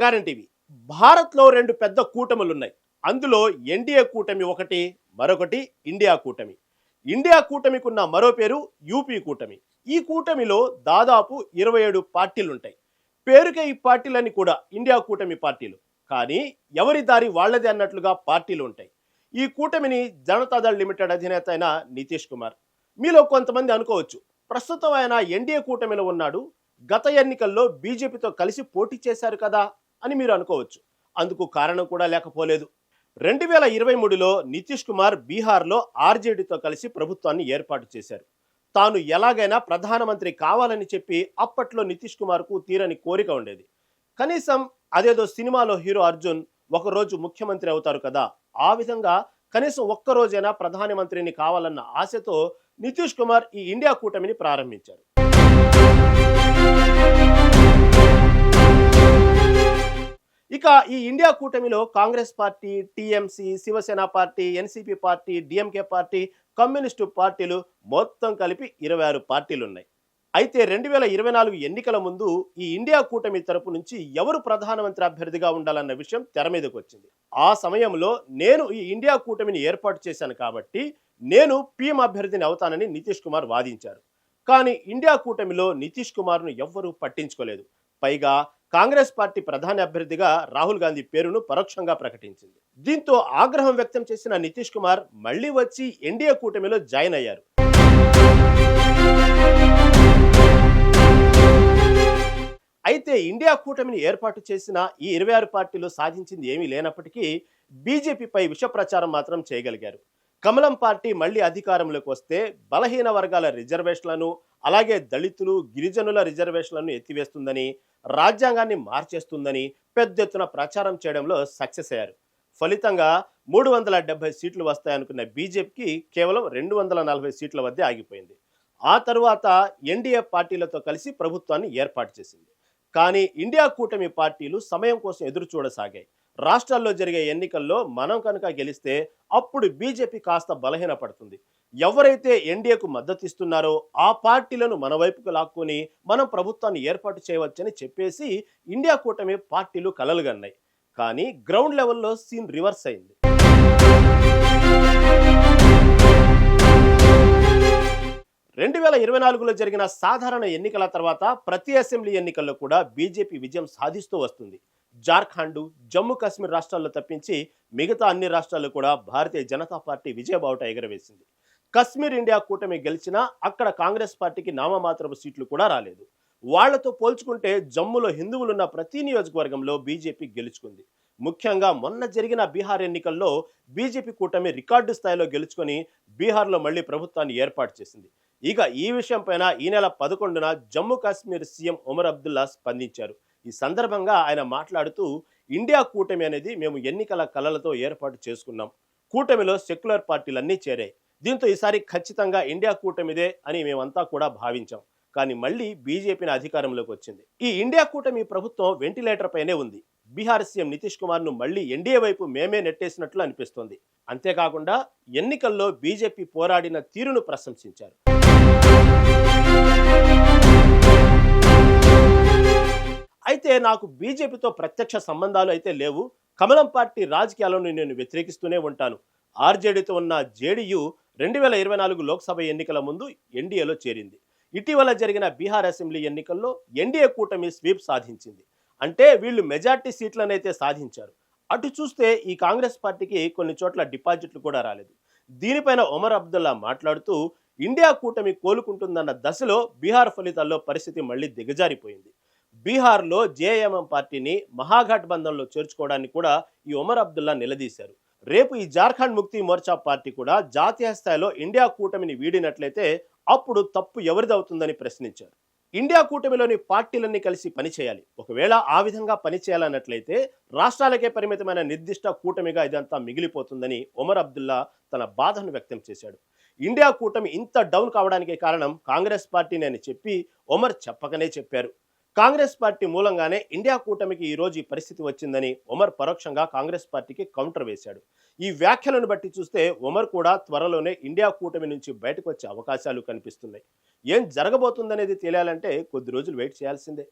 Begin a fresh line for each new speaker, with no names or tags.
నగారం TV. భారత్లో రెండు పెద్ద కూటములున్నాయి. అందులో ఎన్డీఏ కూటమి ఒకటి, మరొకటి ఇండియా కూటమి. ఇండియా కూటమికున్న మరో పేరు యూపీ కూటమి. ఈ కూటమిలో దాదాపు 27 పార్టీలుంటాయి. పేరుకే ఈ పార్టీలన్నీ కూడా ఇండియా కూటమి పార్టీలు. కానీ ఎవరి దారి వాళ్లదే అన్నట్లుగా పార్టీలు ఉంటాయి. ఈ కూటమిని జనతాదళ్ లిమిటెడ్ అధినేత అయిన నితీష్ కుమార్. మీలో కొంతమంది అనుకోవచ్చు, ప్రస్తుతం ఆయన ఎన్డీఏ కూటమిలో ఉన్నాడు, గత ఎన్నికల్లో బీజేపీతో కలిసి పోటీ చేశారు కదా అని మీరు అనుకోవచ్చు. అందుకు కారణం కూడా లేకపోలేదు. 2023లో నితీష్ కుమార్ బీహార్లో ఆర్జేడీతో కలిసి ప్రభుత్వాన్ని ఏర్పాటు చేశారు. తాను ఎలాగైనా ప్రధానమంత్రి కావాలని చెప్పి అప్పట్లో నితీష్ కుమార్కు తీరని కోరిక ఉండేది. కనీసం అదేదో సినిమాలో హీరో అర్జున్ ఒకరోజు ముఖ్యమంత్రి అవుతారు కదా, ఆ విధంగా కనీసం ఒక్కరోజైనా ప్రధానమంత్రిని కావాలన్న ఆశతో నితీష్ కుమార్ ఈ ఇండియా కూటమిని ప్రారంభించారు. ఇక ఈ ఇండియా కూటమిలో Congress party, TMC, Shiv Sena party, NCP party, DMK party, communist పార్టీలు మొత్తం కలిపి 26 పార్టీలు ఉన్నాయి. అయితే 2024 ఎన్నికల ముందు ఈ ఇండియా కూటమి తరపు నుంచి ఎవరు ప్రధానమంత్రి అభ్యర్థిగా ఉండాలన్న విషయం తెర మీదకు వచ్చింది. ఆ సమయంలో నేను ఈ ఇండియా కూటమిని ఏర్పాటు చేశాను కాబట్టి నేను పీఎం అభ్యర్థిని అవుతానని నితీష్ కుమార్ వాదించారు. కానీ ఇండియా కూటమిలో నితీష్ కుమార్ను ఎవ్వరూ పట్టించుకోలేదు. పైగా కాంగ్రెస్ పార్టీ ప్రధాన అభ్యర్థిగా రాహుల్ గాంధీ పేరును పరోక్షంగా ప్రకటించింది. దీంతో ఆగ్రహం వ్యక్తం చేసిన నితీష్ కుమార్ మళ్లీ వచ్చి ఎన్డీఏ కూటమిలో జాయిన్ అయ్యారు. అయితే ఇండియా కూటమిని ఏర్పాటు చేసిన ఈ 26 పార్టీలు సాధించింది ఏమీ లేనప్పటికీ బీజేపీపై విష ప్రచారం మాత్రం చేయగలిగారు. కమలం పార్టీ మళ్లీ అధికారంలోకి వస్తే బలహీన వర్గాల రిజర్వేషన్లను, అలాగే దళితులు, గిరిజనుల రిజర్వేషన్లను ఎత్తివేస్తుందని, రాజ్యాంగాన్ని మార్చేస్తుందని పెద్ద ఎత్తున ప్రచారం చేయడంలో సక్సెస్ అయ్యారు. ఫలితంగా 370 సీట్లు వస్తాయనుకున్న బీజేపీకి కేవలం 240 సీట్ల వద్దే ఆగిపోయింది. ఆ తరువాత ఎన్డీఏ పార్టీలతో కలిసి ప్రభుత్వాన్ని ఏర్పాటు చేసింది. కానీ ఇండియా కూటమి పార్టీలు సమయం కోసం ఎదురు చూడసాగాయి. రాష్ట్రాల్లో జరిగే ఎన్నికల్లో మనం కనుక గెలిస్తే అప్పుడు బీజేపీ కాస్త బలహీనపడుతుంది. ఎవరైతే ఎన్డీఏకు మద్దతు ఇస్తున్నారో ఆ పార్టీలను మన వైపుకు లాక్కొని మనం ప్రభుత్వాన్ని ఏర్పాటు చేయవచ్చని చెప్పేసి ఇండియా కూటమి పార్టీలు కలలుగన్నాయి. కానీ గ్రౌండ్ లెవెల్లో సీన్ రివర్స్ అయింది. 2024లో జరిగిన సాధారణ ఎన్నికల తర్వాత ప్రతి అసెంబ్లీ ఎన్నికల్లో కూడా బీజేపీ విజయం సాధిస్తూ వస్తుంది. జార్ఖండ్, జమ్మూ కాశ్మీర్ రాష్ట్రాల్లో తప్పించి మిగతా అన్ని రాష్ట్రాల్లో కూడా భారతీయ జనతా పార్టీ విజయబావుట ఎగరవేసింది. కశ్మీర్ ఇండియా కూటమి గెలిచినా అక్కడ కాంగ్రెస్ పార్టీకి నామమాత్రపు సీట్లు కూడా రాలేదు. వాళ్లతో పోల్చుకుంటే జమ్మూలో హిందువులున్న ప్రతి నియోజకవర్గంలో బీజేపీ గెలుచుకుంది. ముఖ్యంగా మొన్న జరిగిన బీహార్ ఎన్నికల్లో బీజేపీ కూటమి రికార్డు స్థాయిలో గెలుచుకొని బీహార్లో మళ్లీ ప్రభుత్వాన్ని ఏర్పాటు చేసింది. ఇక ఈ విషయం పైన ఈ నెల 11న జమ్మూ కాశ్మీర్ సీఎం ఒమర్ అబ్దుల్లా స్పందించారు. ఈ సందర్భంగా ఆయన మాట్లాడుతూ, ఇండియా కూటమి అనేది మేము ఎన్నికల కలలతో ఏర్పాటు చేసుకున్నాం. కూటమిలో సెక్యులర్ పార్టీలన్నీ చేరాయి. దీంతో ఈసారి ఖచ్చితంగా ఇండియా కూటమిదే అని మేమంతా కూడా భావించాం. కానీ మళ్ళీ బీజేపీని అధికారంలోకి వచ్చింది. ఈ ఇండియా కూటమి ప్రభుత్వం వెంటిలేటర్ పైనే ఉంది. బీహార్ సీఎం నితీష్ కుమార్ ను మళ్లీ ఎన్డీఏ వైపు మేమే నెట్టేసినట్లు అనిపిస్తోంది. అంతేకాకుండా ఎన్నికల్లో బీజేపీ పోరాడిన తీరును ప్రశంసించారు. అయితే నాకు బీజేపీతో ప్రత్యక్ష సంబంధాలు అయితే లేవు. కమలం పార్టీ రాజకీయాలను నేను వ్యతిరేకిస్తూనే ఉంటాను. ఆర్జేడీతో ఉన్న జేడీయూ 2024 లోక్సభ ఎన్నికల ముందు ఎన్డీఏలో చేరింది. ఇటీవల జరిగిన బీహార్ అసెంబ్లీ ఎన్నికల్లో ఎన్డీఏ కూటమి స్వీప్ సాధించింది. అంటే వీళ్ళు మెజార్టీ సీట్లనైతే సాధించారు. అటు చూస్తే ఈ కాంగ్రెస్ పార్టీకి కొన్ని చోట్ల డిపాజిట్లు కూడా రాలేదు. దీనిపైన ఒమర్ అబ్దుల్లా మాట్లాడుతూ, ఇండియా కూటమి కోలుకుంటుందన్న దశలో బీహార్ ఫలితాల్లో పరిస్థితి మళ్లీ దిగజారిపోయింది. బీహార్లో జేఎంఎం పార్టీని మహాగఠబంధన్లో చేర్చుకోవడాన్ని కూడా ఈ ఒమర్ అబ్దుల్లా నిలదీశారు. రేపు ఈ జార్ఖండ్ ముక్తి మోర్చా పార్టీ కూడా జాతీయ స్థాయిలో ఇండియా కూటమిని వీడినట్లయితే అప్పుడు తప్పు ఎవరిదవుతుందని ప్రశ్నించారు. ఇండియా కూటమిలోని పార్టీలన్నీ కలిసి పనిచేయాలి. ఒకవేళ ఆ విధంగా పనిచేయాలన్నట్లయితే రాష్ట్రాలకే పరిమితమైన నిర్దిష్ట కూటమిగా ఇదంతా మిగిలిపోతుందని ఒమర్ అబ్దుల్లా తన బాధను వ్యక్తం చేశాడు. ఇండియా కూటమి ఇంత డౌన్ కావడానికి కారణం కాంగ్రెస్ పార్టీని అని చెప్పి ఒమర్ చెప్పకనే చెప్పారు. కాంగ్రెస్ పార్టీ మూలంగానే ఇండియా కూటమికి ఈ రోజు ఈ పరిస్థితి వచ్చిందని ఒమర్ పరోక్షంగా కాంగ్రెస్ పార్టీకి కౌంటర్ వేశాడు. ఈ వ్యాఖ్యలను బట్టి చూస్తే ఒమర్ కూడా త్వరలోనే ఇండియా కూటమి నుంచి బయటకు వచ్చే అవకాశాలు కనిపిస్తున్నాయి. ఏం జరగబోతుందనేది తెలియాలంటే కొద్ది రోజులు వెయిట్ చేయాల్సిందే.